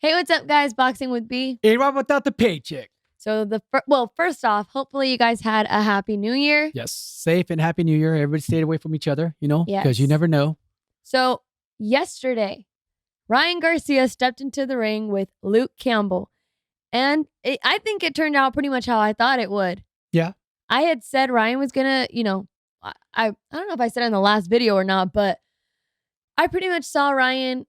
Hey, what's up, guys? Boxing with B. Ain't right without the paycheck. So first off, hopefully you guys had a happy New Year. Yes, safe and happy New Year. Everybody stayed away from each other, because you Yes. never know. So yesterday, Ryan Garcia stepped into the ring with Luke Campbell, and I think it turned out pretty much how I thought it would. Yeah. I had said Ryan was gonna, I don't know if I said it in the last video or not, but I pretty much saw Ryan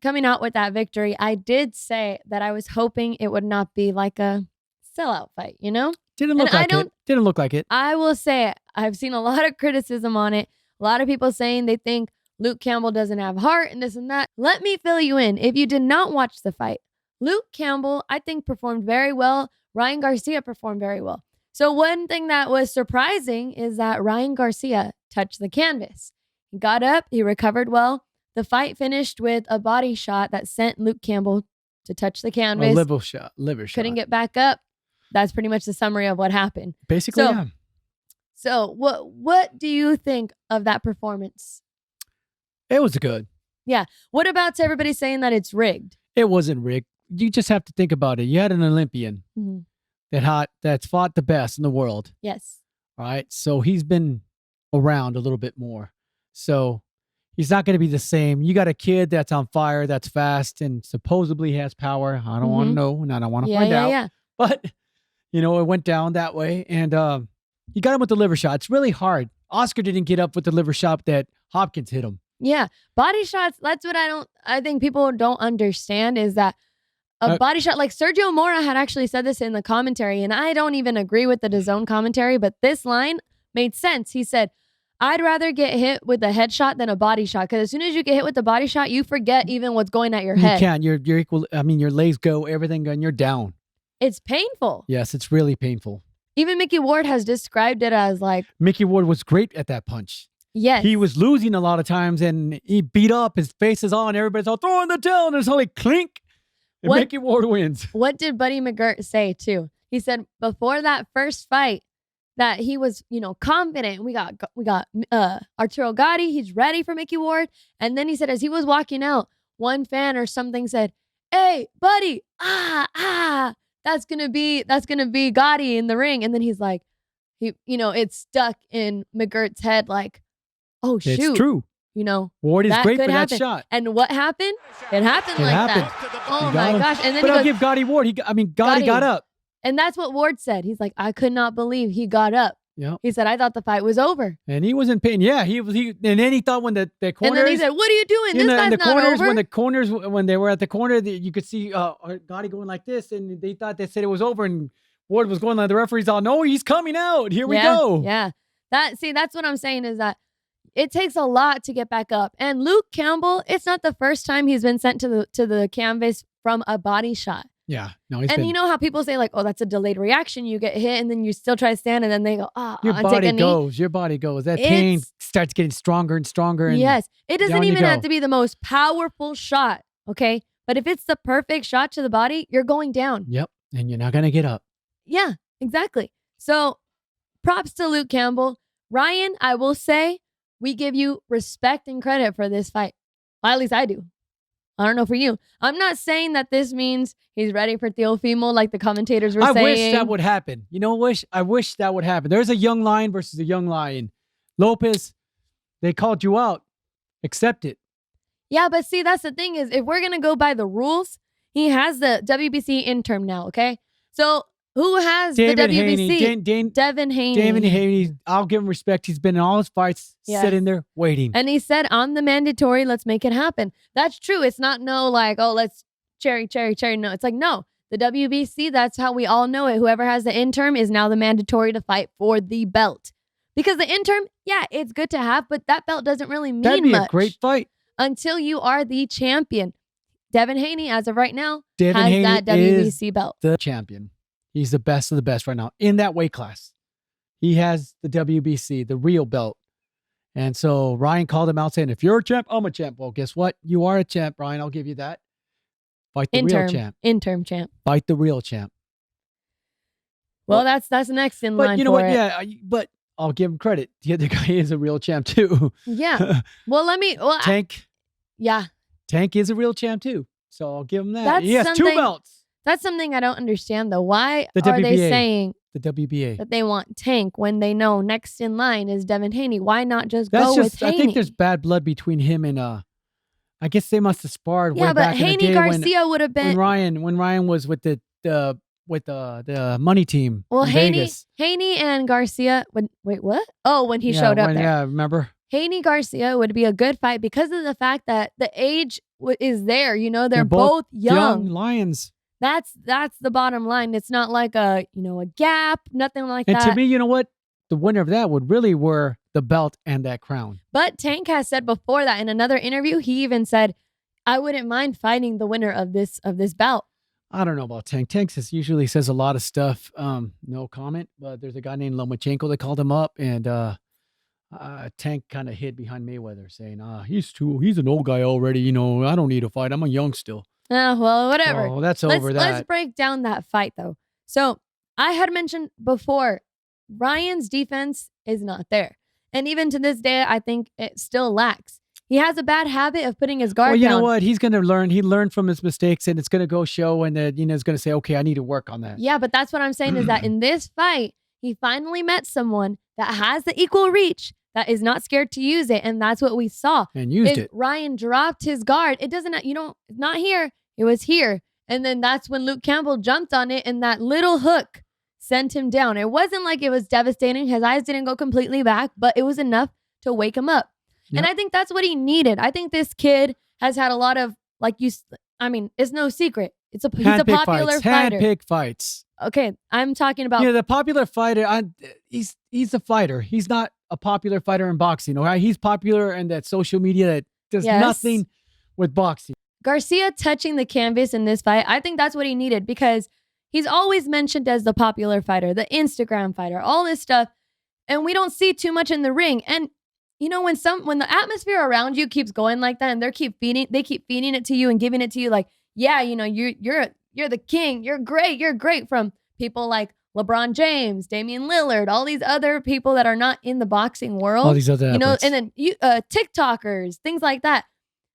coming out with that victory. I did say that I was hoping it would not be like a sellout fight, Didn't look like it. Didn't look like it. I will say I've seen a lot of criticism on it. A lot of people saying they think Luke Campbell doesn't have heart and this and that. Let me fill you in. If you did not watch the fight, Luke Campbell, I think, performed very well. Ryan Garcia performed very well. So one thing that was surprising is that Ryan Garcia touched the canvas. He got up, he recovered well. The fight finished with a body shot that sent Luke Campbell to touch the canvas. A liver shot. Couldn't get back up. That's pretty much the summary of what happened. Basically, yeah. So what do you think of that performance? It was good. Yeah. What about everybody saying that it's rigged? It wasn't rigged. You just have to think about it. You had an Olympian that's fought the best in the world. Yes. All right. So he's been around a little bit more. So he's not going to be the same. You got a kid that's on fire, that's fast, and supposedly has power. I don't want to know, and I don't want to find out. Yeah. But, it went down that way. And he got him with the liver shot. It's really hard. Oscar didn't get up with the liver shot that Hopkins hit him. Yeah. Body shots, that's what I think people don't understand is that a body shot, like Sergio Mora had actually said this in the commentary, and I don't even agree with the DAZN commentary, but this line made sense. He said, I'd rather get hit with a headshot than a body shot, because as soon as you get hit with a body shot, you forget even what's going at your head. You can't. You're equal. I mean, your legs go, everything going, you're down. It's painful. Yes, it's really painful. Even Mickey Ward has described it as like... Mickey Ward was great at that punch. Yes. He was losing a lot of times, and he beat up. His face is on. Everybody's all throwing the tail, and it's only clink. And Mickey Ward wins. What did Buddy McGirt say, too? He said before that first fight that he was, confident. We got Arturo Gatti. He's ready for Mickey Ward. And then he said as he was walking out, one fan or something said, hey, Buddy, that's gonna be Gotti in the ring. And then he's like, it's stuck in McGirt's head like, oh, shoot. It's true. Ward is great for that shot. And what happened? It happened that. Oh, my gosh. And then but I'll give Gotti Ward. Gotti got up. And that's what Ward said. He's like, I could not believe he got up. Yeah. He said, I thought the fight was over. And he was in pain. Yeah, he and then he thought when the corners. And then he said, what are you doing? This guy's not over. When they were at the corner, you could see Gotti going like this, and they thought they said it was over, and Ward was going like the referee's all, no, he's coming out. Here we go. Yeah. That's what I'm saying is that it takes a lot to get back up. And Luke Campbell, it's not the first time he's been sent to the canvas from a body shot. Yeah. No, you know how people say like, oh, that's a delayed reaction. You get hit and then you still try to stand and then they go, your body goes. That pain starts getting stronger and stronger. And yes. It doesn't even have to be the most powerful shot. Okay. But if it's the perfect shot to the body, you're going down. Yep. And you're not going to get up. Yeah, exactly. So props to Luke Campbell. Ryan, I will say we give you respect and credit for this fight. Well, at least I do. I don't know for you. I'm not saying that this means he's ready for Teofimo like the commentators were saying. I wish that would happen. I wish that would happen. There's a young lion versus a young lion. Lopez, they called you out. Accept it. Yeah, but see, that's the thing is if we're going to go by the rules, he has the WBC interim now, okay? So who has the WBC? Devin Haney. Devin Haney. I'll give him respect. He's been in all his fights, sitting there waiting. And he said, on the mandatory, let's make it happen. That's true. It's not let's cherry. No, it's like, no. The WBC, that's how we all know it. Whoever has the interim is now the mandatory to fight for the belt. Because the interim, it's good to have, but that belt doesn't really mean much. That'd be a great fight. Until you are the champion. Devin Haney, as of right now, has that WBC belt. The champion. He's the best of the best right now in that weight class. He has the WBC, the real belt. And so Ryan called him out saying, if you're a champ, I'm a champ. Well, guess what? You are a champ, Ryan. I'll give you that. Fight the real champ. Interim champ. Fight the real champ. Well, that's next in line. But you know what? Yeah, but I'll give him credit. The other guy is a real champ too. Yeah. Well, Tank. Yeah. Tank is a real champ too. So I'll give him that. That's He has 2 something- belts. That's something I don't understand, though. Why The are they WBA. saying The WBA. that they want Tank when they know next in line is Devin Haney? Why not just That's go just. with Haney? I think there's bad blood between him and. I guess they must have sparred way yeah, but back in the Haney day Garcia would have been. when Ryan was with the money team. Well, in Haney Vegas. and Garcia. Wait, what? Oh, when he showed up there. Yeah, remember? Haney Garcia would be a good fight because of the fact that the age is there. You know, they're both young. lions. That's the bottom line. It's not like a gap, nothing like And that. to me, you know what? The winner of that would really wear the belt and that crown. But Tank has said before that in another interview, he even said, "I wouldn't mind fighting the winner of this bout." I don't know about Tank. Tank usually says a lot of stuff. No comment. But there's a guy named Lomachenko that called him up, and Tank kind of hid behind Mayweather, saying, he's an old guy already. You know, I don't need a fight. I'm a young still. Well, whatever. Oh, that's over that. Let's break down that fight, though. So I had mentioned before, Ryan's defense is not there. And even to this day, I think it still lacks. He has a bad habit of putting his guard down. Well, you know what? He's going to learn. He learned from his mistakes, and it's going to go show, and it's going to say, okay, I need to work on that. Yeah, but that's what I'm saying is that in this fight, he finally met someone that has the equal reach, that is not scared to use it, and that's what we saw. And used it. Ryan dropped his guard. It's not here. It was here. And then that's when Luke Campbell jumped on it, and that little hook sent him down. It wasn't like it was devastating. His eyes didn't go completely back, but it was enough to wake him up. Yep. And I think that's what he needed. I think this kid has had a lot of, it's no secret. He's a popular fighter. Handpick fights. Okay, I'm talking about. The popular fighter, he's a fighter. He's not a popular fighter in boxing. Okay? He's popular in that social media that does nothing with boxing. Garcia touching the canvas in this fight, I think that's what he needed because he's always mentioned as the popular fighter, the Instagram fighter, all this stuff. And we don't see too much in the ring. And when the atmosphere around you keeps going like that and they keep feeding it to you and giving it to you like, yeah, you're the king, you're great from people like LeBron James, Damian Lillard, all these other people that are not in the boxing world. All these other athletes. And then TikTokers, things like that,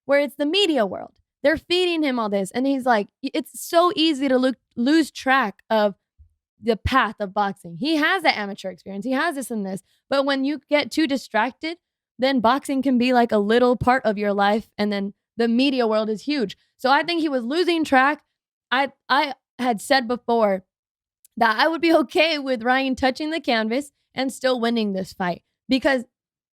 where it's the media world. They're feeding him all this. And he's like, it's so easy to lose track of the path of boxing. He has that amateur experience. He has this and this. But when you get too distracted, then boxing can be like a little part of your life. And then the media world is huge. So I think he was losing track. I had said before that I would be okay with Ryan touching the canvas and still winning this fight. Because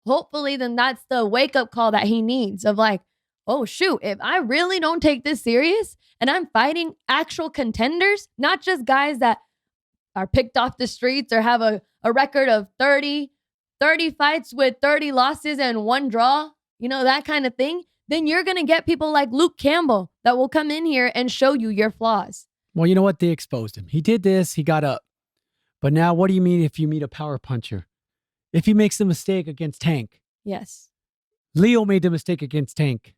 hopefully then that's the wake-up call that he needs of like, oh, shoot, if I really don't take this serious and I'm fighting actual contenders, not just guys that are picked off the streets or have a record of 30 fights with 30 losses and 1 draw, that kind of thing, then you're going to get people like Luke Campbell that will come in here and show you your flaws. Well, you know what? They exposed him. He did this. He got up. But now what do you mean if you meet a power puncher? If he makes the mistake against Tank. Yes. Leo made the mistake against Tank.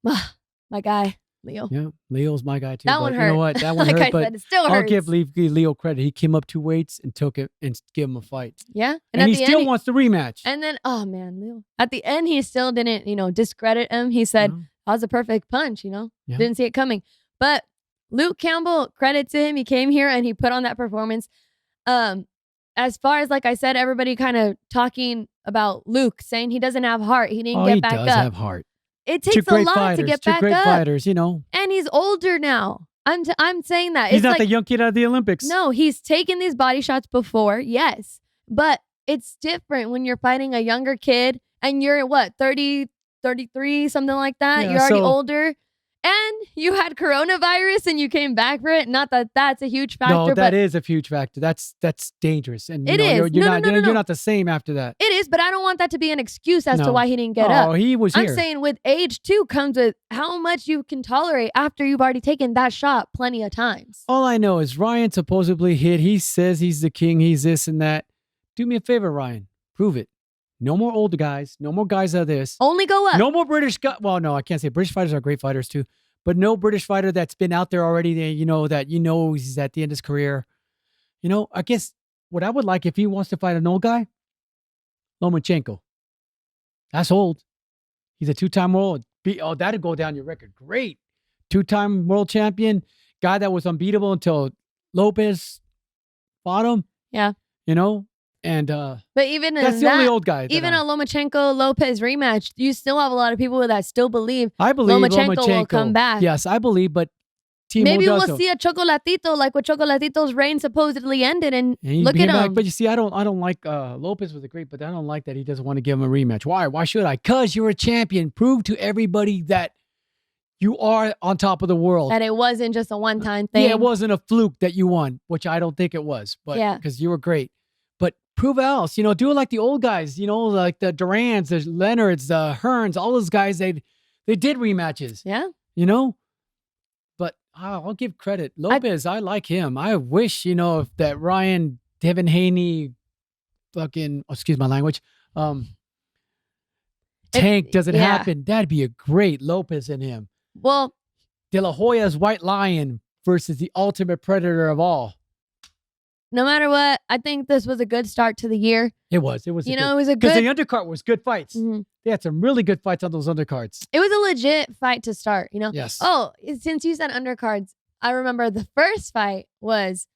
My guy, Leo. Yeah, Leo's my guy too. That one hurt. You know what? That one like hurt, I but said, it still hurts. I'll give Leo credit. He came up 2 weights and took it and gave him a fight. Yeah. And he still wants the rematch. And then, oh man, Leo. At the end, he still didn't, discredit him. He said, that was a perfect punch, Didn't see it coming. But Luke Campbell, credit to him. He came here and he put on that performance. As far as, like I said, everybody kind of talking about Luke, saying he doesn't have heart. He didn't get back up. He does have heart. It takes a lot to get back up. Two great fighters, And he's older now. I'm saying that. He's not the young kid out of the Olympics. No, he's taken these body shots before, yes. But it's different when you're fighting a younger kid and you're, 30, 33, something like that. Yeah, you're already older. And you had coronavirus and you came back for it. Not that that's a huge factor. No, that is a huge factor. That's dangerous. And it is. You're not the same after that. It is, but I don't want that to be an excuse as to why he didn't get up. Oh, he was here. I'm saying with age too comes with how much you can tolerate after you've already taken that shot plenty of times. All I know is Ryan supposedly hit. He says he's the king. He's this and that. Do me a favor, Ryan. Prove it. No more older guys. No more guys of this. Only go up. No more British guys. Well, no, I can't say British fighters are great fighters too. But no British fighter that's been out there already, that he's at the end of his career. I guess what I would like if he wants to fight an old guy, Lomachenko. That's old. He's a 2-time world. That'd go down your record. Great. 2-time world champion, guy that was unbeatable until Lopez fought him. Yeah. You know? And but even that's the only old guy. Even a Lomachenko-Lopez rematch, you still have a lot of people that still believe Lomachenko will come back. Yes, I believe, but maybe Timo we'll see a Chocolatito like what Chocolatito's reign supposedly ended, and look at him. But you see, I don't like Lopez was a great, but I don't like that he doesn't want to give him a rematch. Why? Why should I? Because you're a champion. Prove to everybody that you are on top of the world. That it wasn't just a one-time thing. Yeah, it wasn't a fluke that you won, which I don't think it was. But because you were great. But prove else. Do it like the old guys. Like the Durans, the Leonards, the Hearns, all those guys. They did rematches. Yeah. But I'll give credit. Lopez, I like him. I wish, if that Ryan, Devin Haney, excuse my language, tank doesn't happen. That'd be a great Lopez in him. Well, De La Hoya's White Lion versus the ultimate predator of all. No matter what, I think this was a good start to the year. It was. It was a good, because the undercard was good fights. Mm-hmm. They had some really good fights on those undercards. It was a legit fight to start, Yes. Oh, since you said undercards, I remember the first fight was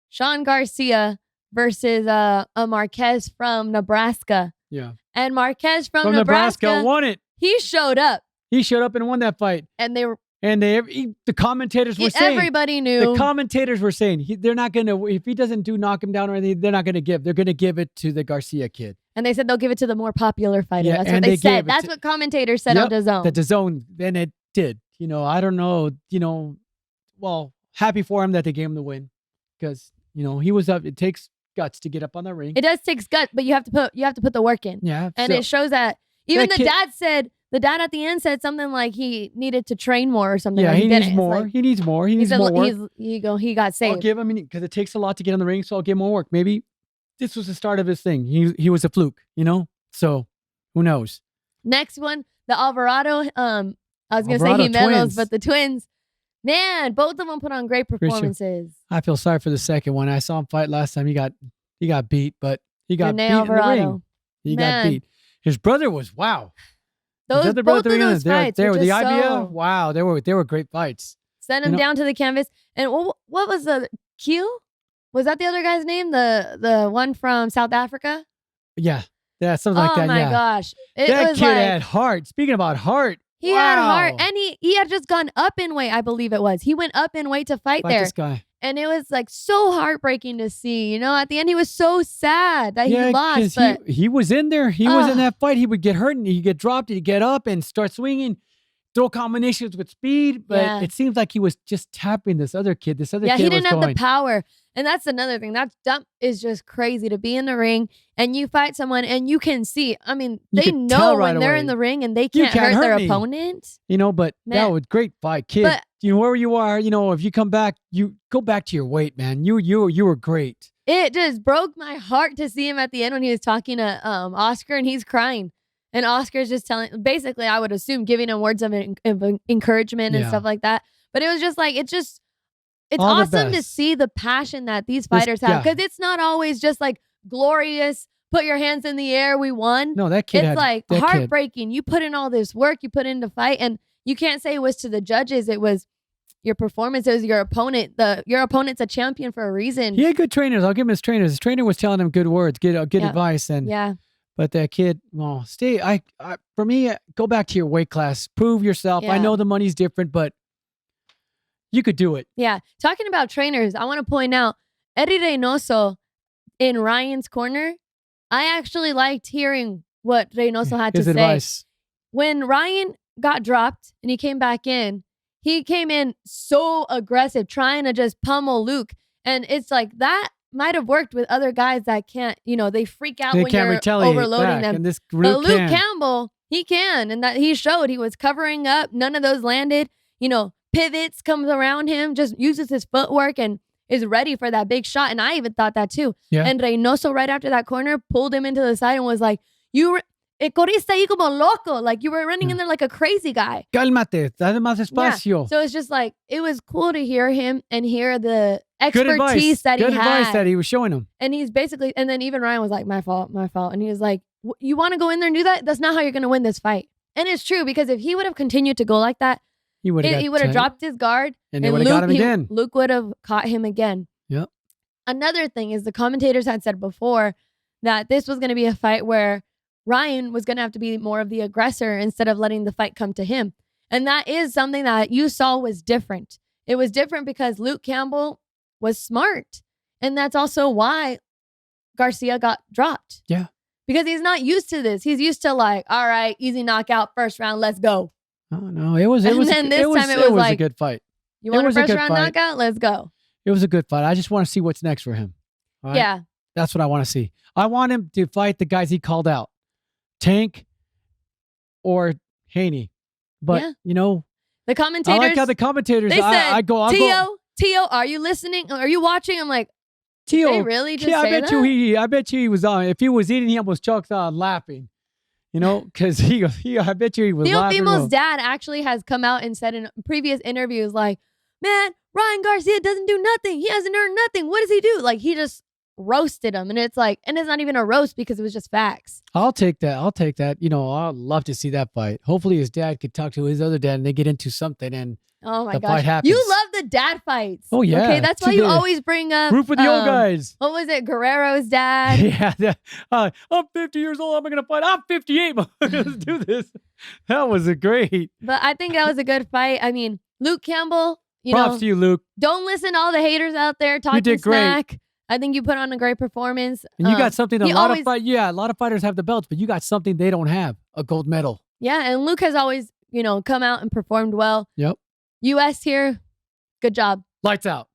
Sean Garcia versus a Marquez from Nebraska. Yeah. And Marquez from Nebraska won it. He showed up. He showed up and won that fight. And they were. And the commentators were saying. Everybody knew. The commentators were saying they're not going to, if he doesn't knock him down or anything, they're not going to give. They're going to give it to the Garcia kid. And they said they'll give it to the more popular fighter. That's what they said. That's what commentators said on DAZN. The DAZN, and it did. I don't know, well, happy for him that they gave him the win. Because, he was up. It takes guts to get up on the ring. It does take guts, but you have to put the work in. Yeah. And it shows that even the dad at the end said something like he needed to train more or something. Yeah, like he needs more. Like, he needs more. He needs more work. He got saved. I'll give him, because it takes a lot to get on the ring, so I'll give him more work. Maybe this was the start of his thing. He was a fluke, So who knows? Next one, the Alvarado. I was gonna say Jimelos, but the twins. Man, both of them put on great performances. I feel sorry for the second one. I saw him fight last time. He got beat, but he got beat Alvarado. in the ring. He got beat. His brother was wow. Both of those fights were the just IBF. Wow, they were great fights. Send him down to the canvas. And what was the Q? Was that the other guy's name? The one from South Africa? Yeah, something like that. Oh my yeah. gosh, that kid had heart. Speaking about heart, he had heart, and he had just gone up in weight. I believe it was. He went up in weight to fight there. This guy. And it was like so heartbreaking to see, At the end, he was so sad that he lost. But he was in there. He was in that fight. He would get hurt and he'd get dropped. He'd get up and start swinging, throw combinations with speed. But it seems like he was just tapping this other kid. This other kid he didn't have the power. And that's another thing. That is just crazy to be in the ring and you fight someone and you can see. I mean, they know when they're in the ring and they can't hurt their opponent. But that was great fight, kid. But, wherever you are, if you come back, you go back to your weight, man. You were great. It just broke my heart to see him at the end when he was talking to Oscar and he's crying. And Oscar's just basically, I would assume, giving him words of encouragement and stuff like that. But it was just like, it's awesome to see the passion that these fighters have. Because it's not always just like glorious, put your hands in the air, we won. No, that kid It's heartbreaking. You put in all this work, you put in to fight, and you can't say it was to the judges. It was your performance. It was your opponent. Your opponent's a champion for a reason. He had good trainers. I'll give him his trainers. His trainer was telling him good words, good advice. And but that kid, well, for me, go back to your weight class. Prove yourself. I know the money's different, but you could do it. Yeah. Talking about trainers, I want to point out Eddie Reynoso in Ryan's corner. I actually liked hearing what Reynoso had to say. Advice. When Ryan got dropped and he came back in, he came in so aggressive, trying to just pummel Luke. And it's like that might have worked with other guys that can't, they freak out when you're overloading them. And but Luke Campbell, he can. And that he showed he was covering up. None of those landed. Pivots, comes around him, just uses his footwork and is ready for that big shot. And I even thought that too. Yeah. And Reynoso right after that corner pulled him into the side and was like, corriste ahí como loco. Like you were running in there like a crazy guy. Cálmate, dale más espacio. Yeah. So it's just like, it was cool to hear him and hear the expertise that he had. Good advice that he was showing him. And he's basically, and then even Ryan was like, my fault. And he was like, you want to go in there and do that? That's not how you're going to win this fight. And it's true, because if he would have continued to go like that, he would have dropped his guard. And they would have got him again. Luke would have caught him again. Yep. Another thing is the commentators had said before that this was going to be a fight where Ryan was going to have to be more of the aggressor instead of letting the fight come to him. And that is something that you saw was different. It was different because Luke Campbell was smart. And that's also why Garcia got dropped. Yeah. Because he's not used to this. He's used to like, all right, easy knockout, first round, let's go. Oh, no, it was And then this time it was like, a good fight. You want a first round knockout? Let's go. It was a good fight. I just want to see what's next for him. All right? Yeah. That's what I want to see. I want him to fight the guys he called out. Tank or Haney. But, the commentators. I like how the commentators, they said, Tio, are you listening? Are you watching? I'm like, Tio, they really just say that? I bet you he was on. If he was eating, he almost choked on laughing. Because I bet you he was laughing. Teofimo's dad actually has come out and said in previous interviews, like, man, Ryan Garcia doesn't do nothing. He hasn't earned nothing. What does he do? Like, he just roasted him. And it's like, and it's not even a roast because it was just facts. I'll take that. I'd love to see that fight. Hopefully his dad could talk to his other dad and they get into something and the fight happens. You love the dad fights. Oh, yeah. Okay, that's why you always bring up root for the old guys. What was it? Guerrero's dad. Yeah. I'm 50 years old. I'm going to fight. I'm 58. Let's do this. That was great. But I think that was a good fight. I mean, Luke Campbell, props to you, Luke. Don't listen to all the haters out there talking smack. Great. I think you put on a great performance. And you got something a lot of fighters have the belts, but you got something they don't have, a gold medal. Yeah, and Luke has always, come out and performed well. Yep. US here, good job. Lights out.